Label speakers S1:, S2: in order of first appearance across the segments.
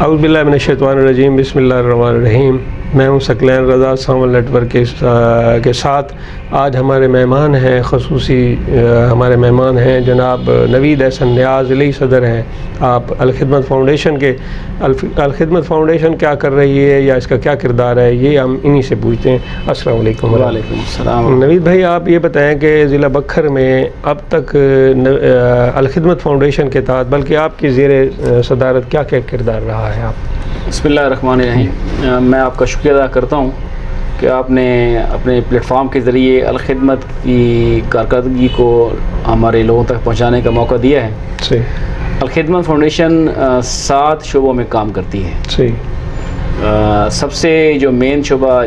S1: औज़ु बिल्लाहि मिनश्शैतानिर्रजीम बिस्मिल्लाहिर्रहमानिर्रहीम। मैं हूँ सकलैन रज़ा सामल नेटवर्क के साथ। आज हमारे मेहमान हैं, ख़ुसूसी हमारे मेहमान हैं जनाब नवीद एहसन नियाज़ अली सदर हैं। आप अल-खिदमत फ़ाउंडेशन के अल-खिदमत फ़ाउंडेशन क्या कर रही है या इसका क्या किरदार है, ये हम इन्हीं से पूछते हैं। अस्सलाम वालेकुम।
S2: वालेकुम अस्सलाम।
S1: नवीद भाई, आप ये बताएं कि ज़िला बखर में अब तक अल-खिदमत फ़ाउंडेशन के तहत बल्कि आपकी ज़ेर सदारत क्या क्या किरदार रहा है? आप
S2: बिस्मिल्लाहिर्रहमानिर्रहीम। मैं आपका शुक्रिया अदा करता हूँ कि आपने अपने प्लेटफॉर्म के ज़रिए अल-खिदमत की कारकर्दगी को हमारे लोगों तक पहुँचाने का मौका दिया है।
S1: सही।
S2: अल-खिदमत फ़ाउंडेशन 7 शोबों में काम करती है।
S1: सही।
S2: सबसे जो मेन शोबा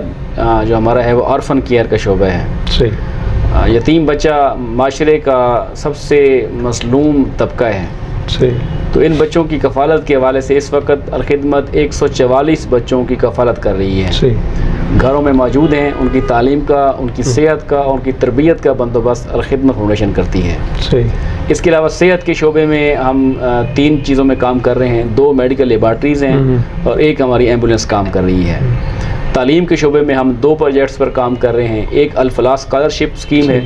S2: जो हमारा है वो ऑर्फन केयर का शोबा है।
S1: सही।
S2: यतीम बच्चा माशरे का सबसे मज़लूम तबका है।
S1: सही।
S2: तो इन बच्चों की कफ़ालत के हवाले से इस वक्त अल-खिदमत 144 बच्चों की कफ़ालत कर रही है।
S1: सही।
S2: घरों में मौजूद हैं, उनकी तालीम का, उनकी सेहत का, उनकी तरबियत का बंदोबस्त अल-खिदमत फ़ाउंडेशन करती है।
S1: सही।
S2: इसके अलावा सेहत के शोबे में हम 3 चीज़ों में काम कर रहे हैं। 2 मेडिकल लेबार्ट्रीज़ हैं और 1 हमारी एम्बुलेंस काम कर रही है। तालीम के शोबे में हम 2 प्रोजेक्ट्स पर काम कर रहे हैं। एक अल-फलाह स्कॉलरशिप स्कीम है,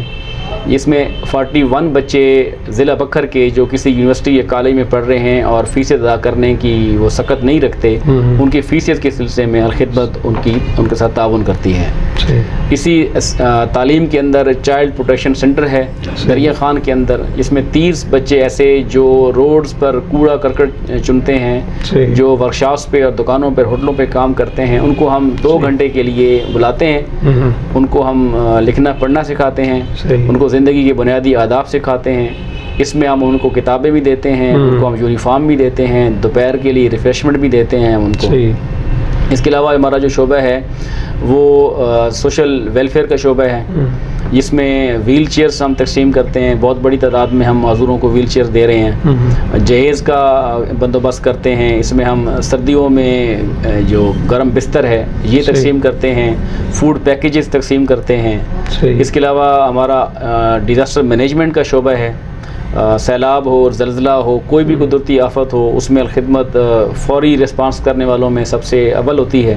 S2: इसमें 41 बच्चे ज़िला बखर के जो किसी यूनिवर्सिटी या कॉलेज में पढ़ रहे हैं और फ़ीस अदा करने की वो सकत नहीं रखते, उनकी फ़ीसियत के सिलसिले में अल-खिदमत उनके साथ ताउन करती है। इसी तालीम के अंदर चाइल्ड प्रोटेक्शन सेंटर है दरिया खान के अंदर, इसमें 30 बच्चे ऐसे जो रोड्स पर कूड़ा करकट चुनते हैं, जो वर्कशॉप्स पे और दुकानों पर होटलों पे काम करते हैं, उनको हम 2 घंटे के लिए बुलाते हैं। उनको हम लिखना पढ़ना सिखाते हैं, उनको ज़िंदगी के बुनियादी आदाब सिखाते हैं। इसमें हम उनको किताबें भी देते हैं, उनको हम यूनिफॉर्म भी देते हैं, दोपहर के लिए रिफ़्रेशमेंट भी देते हैं उनको। इसके अलावा हमारा जो शोबा है वो सोशल वेलफेयर का शोबा है, जिसमें व्हील चेयर्स हम तकसीम करते हैं। बहुत बड़ी तादाद में हम माजूरों को व्हील चेयर दे रहे हैं। जहेज़ का बंदोबस्त करते हैं, इसमें हम सर्दियों में जो गर्म बिस्तर है ये तकसीम करते हैं, फूड पैकेजेस तकसीम करते हैं। इसके अलावा हमारा डिज़ास्टर मैनेजमेंट का शोबा है। सैलाब हो, ज़लज़ला हो, कोई भी कुदरती आफत हो, उसमें अल-खिदमत फ़ौरी रिस्पांस करने वालों में सबसे अव्वल होती है।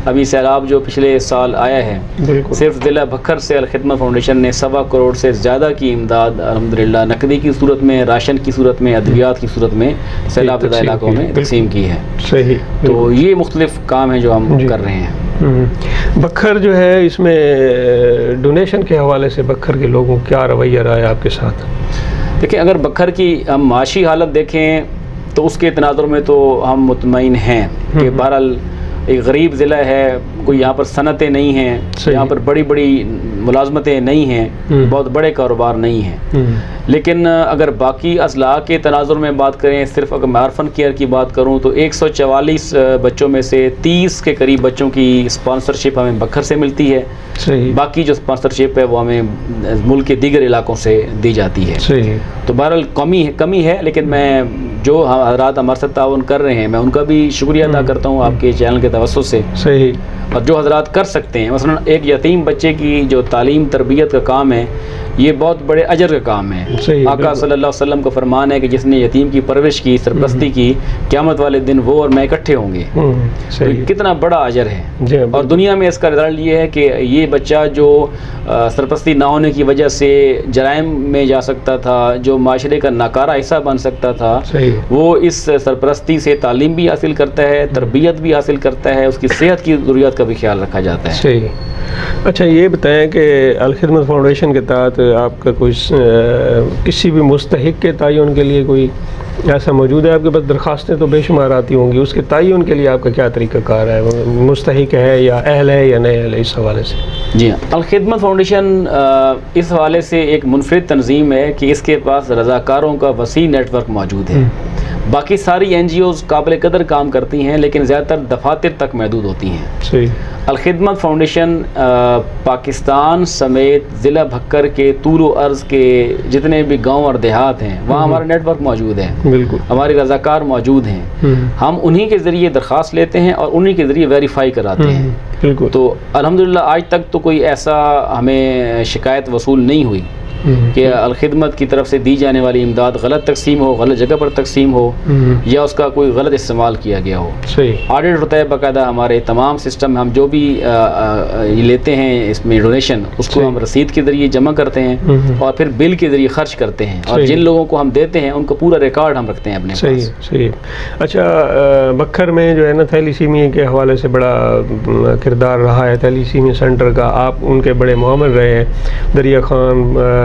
S2: अभी सैलाब जो पिछले साल आया है, सिर्फ ज़िला बखर से अल-खिदमत फ़ाउंडेशन ने 1.25 करोड़ से ज़्यादा की इमदाद अल्हम्दुलिल्लाह नकदी की सूरत में, राशन की सूरत में, अद्वियात की सूरत में सैलाब ज़दा इलाकों में तकसीम की है।
S1: सही।
S2: तो ये मुख्तलिफ़ काम हैं जो हम कर रहे हैं।
S1: बखर जो है, इसमें डोनेशन के हवाले से बखर के लोगों का क्या रवैया रहा है आपके साथ?
S2: देखिए, अगर बखर की हम माशी हालत देखें तो उसके तनाजुर में तो हम मुतमईन हैं कि बहरहाल एक गरीब ज़िला है, कोई यहाँ पर सनतें नहीं हैं, यहाँ पर बड़ी बड़ी मुलाजमतें नहीं हैं, बहुत बड़े कारोबार नहीं हैं। लेकिन अगर बाकी अजला के तनाजुर में बात करें, सिर्फ अगर मैं ऑर्फन केयर की बात करूँ तो 144 बच्चों में से 30 के करीब बच्चों की स्पॉन्सरशिप हमें बखर से मिलती है। बाकी जो स्पॉन्सरशिप है वो हमें मुल्क के दीगर इलाकों से दी जाती है। तो बहरहाल कमी है, लेकिन मैं जो हज़रात हमारे साथ ताउन कर रहे हैं मैं उनका भी शुक्रिया अदा करता हूँ आपके चैनल के तवज्जुह से।
S1: सही।
S2: और जो हज़रात कर सकते हैं, मसलन एक यतीम बच्चे की जो तालीम तरबियत का काम है, ये बहुत बड़े अजर का काम है। आका सल्लल्लाहु अलैहि वसल्लम का फरमान है कि जिसने यतीम की परवरिश की, सरपरस्ती की, क़यामत वाले दिन वो और मैं इकट्ठे होंगे। तो कितना बड़ा अजर है। और दुनिया में इसका रिजल्ट ये है कि ये बच्चा जो सरपरस्ती ना होने की वजह से जराइम में जा सकता था, जो माशरे का नाकारा हिस्सा बन सकता था, वो इस सरपरस्ती से तालीम भी हासिल करता है, तरबियत भी हासिल करता है, उसकी सेहत की ज़रूरियात का भी ख्याल रखा जाता है।
S1: सही। अच्छा, ये बताएं कि अल-खिदमत फ़ाउंडेशन के तहत आपका कोई किसी भी मुस्तहिक के तयन के लिए कोई ऐसा मौजूद है? आपके पास दरख्वास्तें तो बेशुमार आती होंगी, उसके तयन के लिए आपका क्या तरीक़ाकार है? मुस्तहिक है या अहल है या नहीं अहल, इस हवाले से?
S2: जी हाँ, अल-खिदमत फ़ाउंडेशन इस हवाले से एक मुनफरिद तंजीम है कि इसके पास रज़ाकारों का वसी नेटवर्क मौजूद है। बाकी सारी NGOs काबिल कदर काम करती हैं, लेकिन ज़्यादातर दफातर तक महदूद होती हैं। सही। अल-खिदमत फ़ाउंडेशन पाकिस्तान समेत ज़िला भक्कर के तूल अर्ज़ के जितने भी गांव और देहात हैं वहाँ हमारा नेटवर्क मौजूद है।
S1: बिल्कुल।
S2: हमारे रज़ाकार मौजूद हैं, हम उन्हीं के ज़रिए दरख्वास्त लेते हैं और उन्हीं के ज़रिए वेरीफाई कराते हैं। बिल्कुल। तो अल्हम्दुलिल्लाह आज तक तो कोई ऐसा हमें शिकायत वसूल नहीं हुई कि अलखिदमत की तरफ से दी जाने वाली इमदाद गलत तकसीम हो, गलत जगह पर तकसीम हो, या उसका कोई गलत इस्तेमाल किया गया हो।
S1: सही।
S2: ऑडिट होता है बाकायदा, हमारे तमाम सिस्टम हम जो भी लेते हैं इसमें डोनेशन, उसको हम रसीद के ज़रिए जमा करते हैं और फिर बिल के ज़रिए खर्च करते हैं, और जिन लोगों को हम देते हैं उनका पूरा रिकॉर्ड हम रखते हैं अपने
S1: सही
S2: पास।
S1: सही। अच्छा, बखर में जो है ना थैलीसीमिया के हवाले से बड़ा किरदार रहा है थैलीसीमिया सेंटर का, आप उनके बड़े मुआमल रहे हैं, दरिया खान,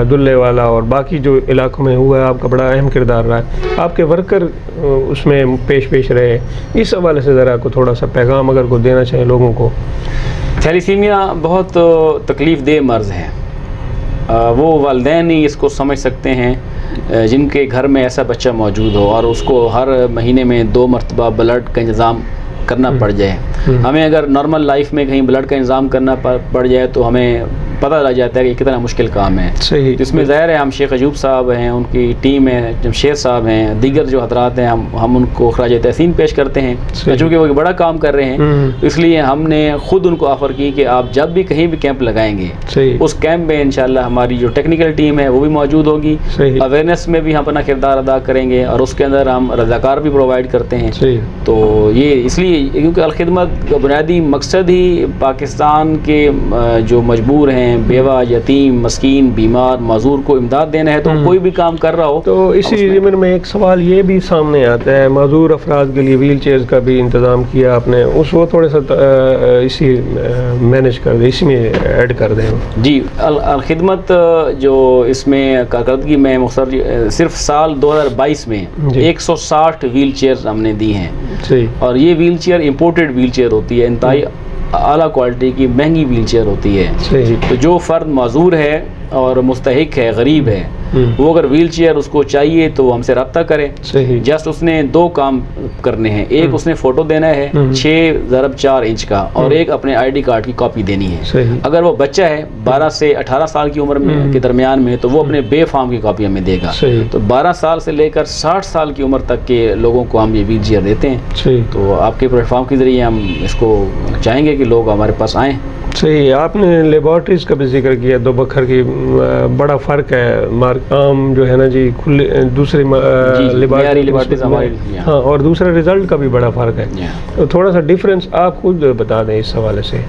S1: दुल्ले वाला और बाकी जो इलाकों में हुआ है, आपका बड़ा अहम किरदार रहा है, आपके वर्कर उसमें पेश रहे, इस हवाले से ज़रा को थोड़ा सा पैगाम अगर को देना चाहिए लोगों को।
S2: थैलीसीमिया बहुत तकलीफ़ दह मर्ज़ है, वो वालिदैन ही इसको समझ सकते हैं जिनके घर में ऐसा बच्चा मौजूद हो और उसको हर महीने में 2 मरतबा ब्लड का इंतज़ाम करना पड़ जाए। हमें अगर नॉर्मल लाइफ में कहीं ब्लड का इंतज़ाम करना पड़ जाए तो हमें पता लग जाता है कि कितना मुश्किल काम है।
S1: सही।
S2: तो इसमें ज़ाहिर है हम शेख अयूब साहब हैं, उनकी टीम है, जमशेद साहब हैं, दीगर जो हजरात हैं, हम उनको खराज तहसीन पेश करते हैं, चूँकि वो बड़ा काम कर रहे हैं। तो इसलिए हमने ख़ुद उनको ऑफ़र की कि आप जब भी कहीं भी कैंप लगाएंगे, उस कैंप में इंशाल्लाह हमारी जो टेक्निकल टीम है वो भी मौजूद होगी, अवेयरनेस में भी हम अपना किरदार अदा करेंगे और उसके अंदर हम रज़ाकार भी प्रोवाइड करते हैं। तो ये इसलिए क्योंकि अलखिदमत का बुनियादी मकसद ही पाकिस्तान के जो मजबूर हैं, बेवा, यतीम, मस्कीन, बीमार, माजूर को इमदाद देना है। तो कोई भी काम कर रहा हो
S1: तो इसी ज़मीन में एक सवाल ये भी सामने आता है, माजूर अफराद के लिए व्हील चेयर्स का भी इंतज़ाम किया आपने, उस वो थोड़े सा इसी मैनेज कर दें, इसमें ऐड कर दें।
S2: जी, अलखिदमत जो इसमें कारकर्दगी में मुख्तसर सिर्फ साल 2022 में 160 व्हील चेयर हमने दी हैं।
S1: सही।
S2: और ये wheel chair imported wheel chair होती है, इंतहाई आला क्वालिटी की महंगी व्हील चेयर होती है।
S1: सही।
S2: तो जो फ़र्द माजूर है और मुस्तहिक है, गरीब है, वो अगर व्हील चेयर उसको चाहिए तो वो हमसे रब्ता करे।
S1: सही।
S2: जस्ट उसने 2 काम करने हैं, एक उसने फ़ोटो देना है 6x4 इंच का, और एक अपने ID कार्ड की कॉपी देनी है।
S1: सही।
S2: अगर वो बच्चा है 12 से 18 साल की उम्र में के दरमियान में, तो वो अपने बे फार्म की कॉपी हमें देगा। तो 12 साल से लेकर 60 साल की उम्र तक के लोगों को हम ये व्हील चेयर देते हैं।
S1: सही।
S2: तो आपके प्लेटफॉर्म के ज़रिए हम इसको चाहेंगे कि लोग हमारे पास आएँ।
S1: सही। आपने लेबॉर्ट्रीज़ का भी जिक्र किया, दो बखर की बड़ा फ़र्क है, आम जो है ना जी खुले दूसरी लेबॉर्ट्रीज़
S2: हमारे,
S1: हाँ, और दूसरा रिज़ल्ट का भी बड़ा फ़र्क है, तो थोड़ा सा डिफरेंस आप खुद बता दें इस हवाले से।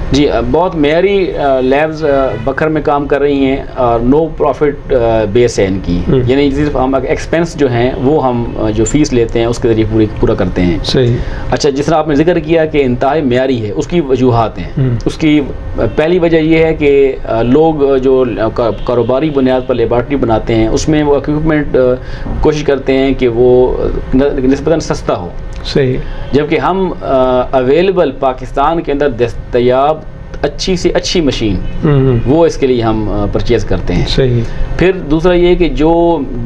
S2: जी, बहुत मेयरी लैब्स बखर में काम कर रही हैं और नो प्रॉफिट बेस है इनकी, यानी सिर्फ हम एक्सपेंस जो हैं वो हम जो फ़ीस लेते हैं उसके ज़रिए पूरा करते हैं।
S1: सही।
S2: अच्छा, जिस तरह आपने जिक्र किया कि इंतहाई मेयरी है, उसकी वजूहात हैं। उसकी पहली वजह यह है कि लोग जो कारोबारी बुनियाद पर लेबॉर्ट्री बनाते हैं उसमें वो इक्विपमेंट कोशिश करते हैं कि वो निस्बतन सस्ता हो।
S1: सही।
S2: जबकि हम अवेलेबल पाकिस्तान के अंदर दस्तयाब अच्छी से अच्छी मशीन वो इसके लिए हम परचेज करते हैं।
S1: सही।
S2: फिर दूसरा ये कि जो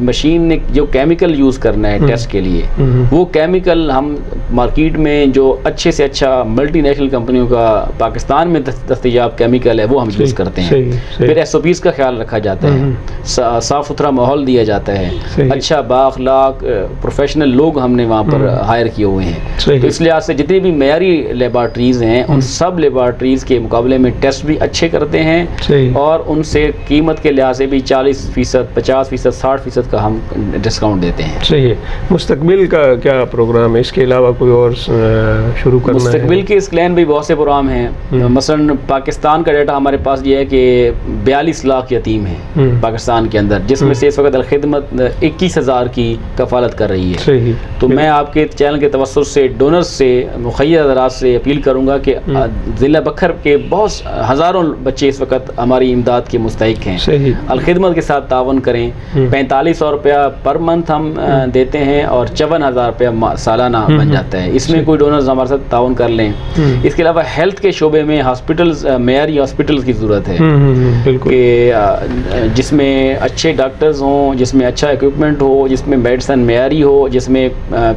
S2: मशीन ने जो केमिकल यूज़ करना है टेस्ट के लिए, वो केमिकल हम मार्केट में जो अच्छे से अच्छा मल्टीनेशनल कंपनियों का पाकिस्तान में दस्तयाब केमिकल है वो हम यूज़ करते हैं। फिर SOPs का ख्याल रखा जाता है, साफ़ सुथरा माहौल दिया जाता है, अच्छा बाअखलाक प्रोफेशनल लोग हमने वहाँ पर हायर किए हुए हैं। तो इस लिहाज से जितनी भी मेयरी लेबॉर्ट्रीज़ हैं उन सब लेबॉर्ट्रीज़ के मुकाबले में टेस्ट भी अच्छे करते हैं और उनसे कीमत के लिहाज से भी 40%, 50%, 60% का हम डिस्काउंट देते हैं।
S1: सही है। मुस्तकबिल का क्या प्रोग्राम है, इसके अलावा कोई और शुरू करना है?
S2: मुस्तकबिल के इस प्लान भी बहुत से प्रोग्राम हैं। मसलन पाकिस्तान का डाटा हमारे पास ये है कि 42 लाख यतीम हैं पाकिस्तान के अंदर, जिसमें से इस वक्त अलखिदमत 21,000 की कफालत कर रही है।
S1: सही।
S2: तो मैं आपके चैनल के तवस्सुत से डोनर्स से मुखय्यद हज़रात से अपील करूँगा कि ज़िला बखर के बहुत हज़ारों बच्चे इस वक्त हमारी इमदाद के मुस्तहिक हैं। अलखिदमत के साथ तावन करें। 4500 रुपया पर मंथ हम देते हैं और 54,000 रुपया सालाना बन जाता है। इसमें कोई डोनर्स हमारे साथ तावन कर लें। इसके अलावा हेल्थ के शोबे में हॉस्पिटल्स, मेयरी हॉस्पिटल्स की ज़रूरत है कि जिसमें अच्छे डॉक्टर्स हों, जिसमें अच्छा इक्विपमेंट हो, जिसमें मेडिसिन मेयरी हो, जिसमें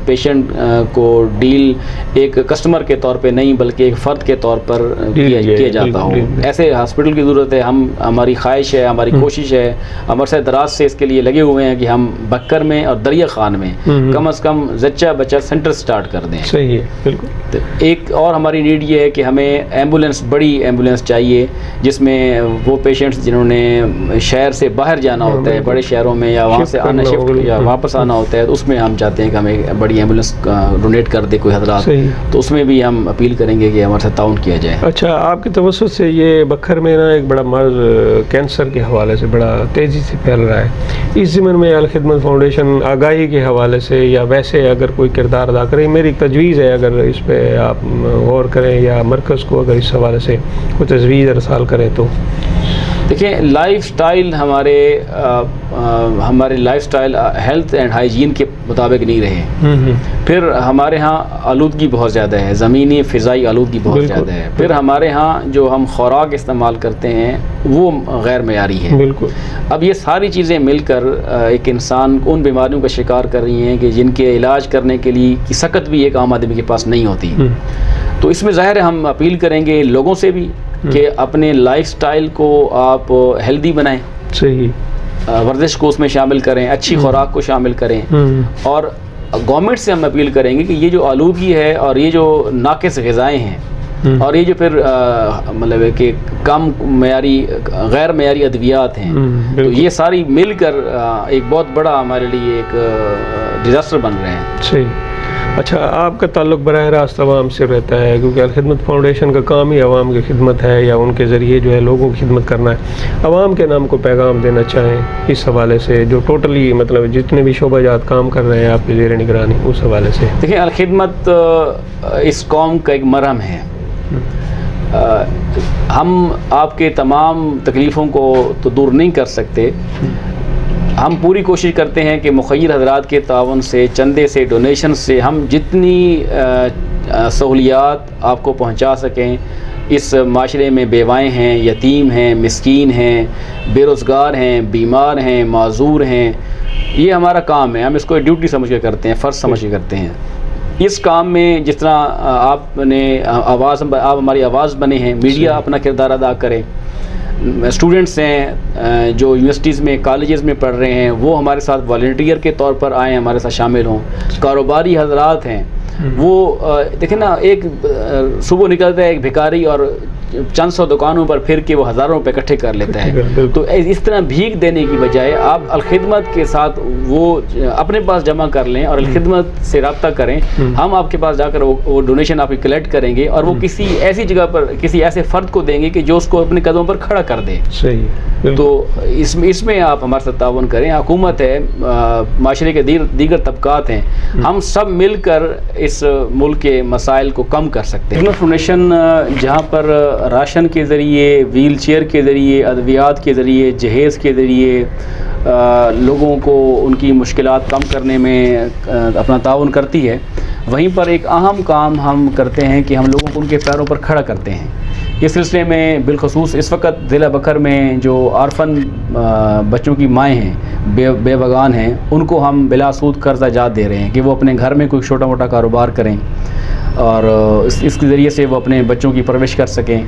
S2: पेशेंट को डील एक कस्टमर के तौर पे नहीं बल्कि एक फ़र्द के तौर पर किया जाता हो। ऐसे हॉस्पिटल की ज़रूरत है। हमारी ख्वाहिश है, हमारी कोशिश है, हम अरसे दराज से इसके लिए लगे हुए हैं कि हम बक्कर में और दरिया खान में कम से कम जच्चा बच्चा सेंटर स्टार्ट कर कर दें।
S1: सही है, बिल्कुल।
S2: तो एक और हमारी नीड ये है कि हमें एम्बुलेंस, बड़ी एम्बुलेंस चाहिए जिसमें वो पेशेंट्स जिन्होंने शहर से बाहर जाना होता है, बड़े शहरों में, या वहाँ से आना शिफ्ट या वापस आना होता है, तो उसमें हम चाहते हैं कि हमें बड़ी एम्बुलेंस डोनेट कर दे कोई हजरात, तो उसमें भी हम अपील करेंगे कि हमारे साथ ताउन किया जाए।
S1: अच्छा, आपके तवज्जुह से ये बखर में ना एक बड़ा मर्ज़ कैंसर के हवाले से बड़ा तेज़ी से फैल रहा है, इस ज़िम्मन में अल खिदमत फाउंडेशन आगाही के हवाले से या वैसे अगर कोई किरदार अदा करे, मेरी तजवीज़ है अगर इस पर आप गौर करें या मरकज़ को अगर इस हवाले से कोई तजवीज़ अरसाल करें तो।
S2: देखिए, लाइफस्टाइल हमारे लाइफस्टाइल हेल्थ एंड हाइजीन के मुताबिक नहीं रहे। फिर हमारे यहाँ आलूदगी बहुत ज़्यादा है, ज़मीनी फ़िज़ाई आलूदगी बहुत ज़्यादा है। फिर हमारे यहाँ जो हम खुराक इस्तेमाल करते हैं वो गैर मयारी है।
S1: बिल्कुल।
S2: अब ये सारी चीज़ें मिलकर एक इंसान उन बीमारियों का शिकार कर रही हैं कि जिनके इलाज करने के लिए की सकत भी एक आम आदमी के पास नहीं होती। तो इसमें ज़ाहिर है हम अपील करेंगे लोगों से भी कि अपने लाइफस्टाइल को आप हेल्दी बनाएं, सही, वर्जिश को उसमें शामिल करें, अच्छी खुराक को शामिल करें, और गवर्नमेंट से हम अपील करेंगे कि ये जो आलूदगी है और ये जो नाक़िस ग़िज़ाएँ हैं और ये जो फिर मतलब कि कम मयारी, गैर मयारी अद्वियात हैं, तो ये सारी मिलकर एक बहुत बड़ा हमारे लिए एक डिज़ास्टर बन रहे हैं।
S1: सही। अच्छा, आपका ताल्लुक़ बराह रास्त अवाम से रहता है, क्योंकि अल खिदमत फाउंडेशन का काम ही अवाम की खिदमत है या उनके ज़रिए जो है लोगों की खिदमत करना है। अवाम के नाम को पैगाम देना चाहें इस हवाले से, जो टोटली मतलब जितने भी शोबाजात काम कर रहे हैं आपके ज़ेर निगरानी, उस हवाले से।
S2: देखिए, अल खिदमत इस कौम का एक मरहम है। हम आपके तमाम तकलीफ़ों को तो दूर नहीं कर सकते, हम पूरी कोशिश करते हैं कि मुखय्यर हज़रात के तावन से, चंदे से, डोनेशन से हम जितनी सहूलियात आपको पहुंचा सकें। इस माशरे में बेवाएँ हैं, यतीम हैं, मिस्कीन हैं, बेरोज़गार हैं, बीमार हैं, माजूर हैं, ये हमारा काम है। हम इसको ड्यूटी समझ के करते हैं, फ़र्ज़ समझ के करते हैं। इस काम में जिस तरह आपने आप हमारी आवाज़ बने हैं, मीडिया अपना किरदार अदा करे, स्टूडेंट्स हैं जो यूनिवर्सिटीज़ में, कॉलेजेस में पढ़ रहे हैं, वो हमारे साथ वॉलंटियर के तौर पर आएँ, हमारे साथ शामिल हों। कारोबारी हजरात हैं, वो देखें ना, एक सुबह निकलता है एक भिखारी और चंद सौ दुकानों पर फिर के वो हज़ारों रुपये इकट्ठे कर लेता है। तो इस तरह भीख देने की बजाय आप अल खिदमत के साथ वो अपने पास जमा कर लें और अल खिदमत से रब्ता करें। हम आपके पास जाकर वो डोनेशन आपकी कलेक्ट करेंगे और वो किसी ऐसी जगह पर, किसी ऐसे फ़र्द को देंगे कि जो उसको अपने कदमों पर खड़ा कर दे। सही। तो इसमें आप हमारे साथ तावन करें। हुकूमत है, माशरे के दीगर तबकात हैं, हम सब मिलकर इस मुल्क के मसाइल को कम कर सकते हैं। फाउंडेशन जहाँ पर राशन के ज़रिए, व्हील चेयर के ज़रिए, अद्वियात के ज़रिए, जहेज़ के ज़रिए लोगों को उनकी मुश्किलात कम करने में अपना ताउन करती है, वहीं पर एक अहम काम हम करते हैं कि हम लोगों को उनके पैरों पर खड़ा करते हैं। इस सिलसिले में बिलखसूस इस वक्त ज़िला बकर में जो आरफन बच्चों की माएँ हैं, बेबगान हैं, उनको हम बिला सूद कर्ज़ जात दे रहे हैं कि वो अपने घर में कोई छोटा मोटा कारोबार करें और इसके ज़रिए से वो अपने बच्चों की परवरिश कर सकें।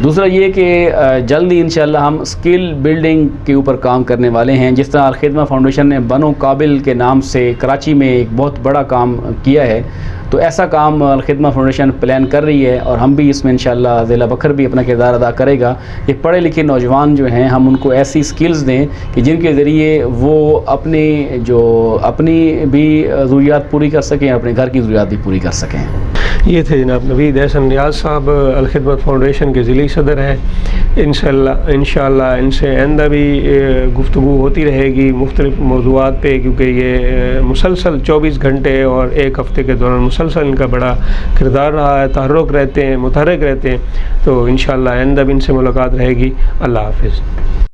S2: दूसरा ये कि जल्द ही इंशाअल्लाह हम स्किल बिल्डिंग के ऊपर काम करने वाले हैं। जिस तरह अल खिदमत फाउंडेशन ने बनो काबिल के नाम से कराची में एक बहुत बड़ा काम किया है, तो ऐसा काम अल खिदमत फाउंडेशन प्लान कर रही है और हम भी इसमें इंशाअल्लाह ज़िला बकर भी अपना किरदार अदा करेगा कि पढ़े लिखे नौजवान जो हैं हम उनको ऐसी स्किल्स दें कि जिनके ज़रिए वो अपनी भी ज़रूरियात पूरी कर सकें, अपने घर की ज़रूरियात भी पूरी कर सकें।
S1: ये थे जनाब नवीद एहसन नियाज़ साहब, अल खिदमत फाउंडेशन के ज़िली सदर हैं। इंशाअल्लाह इनसे आइंदा भी गुफ्तगू होती रहेगी मुख्तलिफ़ मौज़ूआत पे, क्योंकि ये मुसलसल 24 घंटे और एक हफ़्ते के दौरान मुसलसल इनका बड़ा किरदार रहा है, तहर्रुक रहते हैं, मुतहर्रिक रहते हैं। तो इंशाअल्लाह आइंदा भी इनसे मुलाकात रहेगी। अल्लाह हाफ़िज़।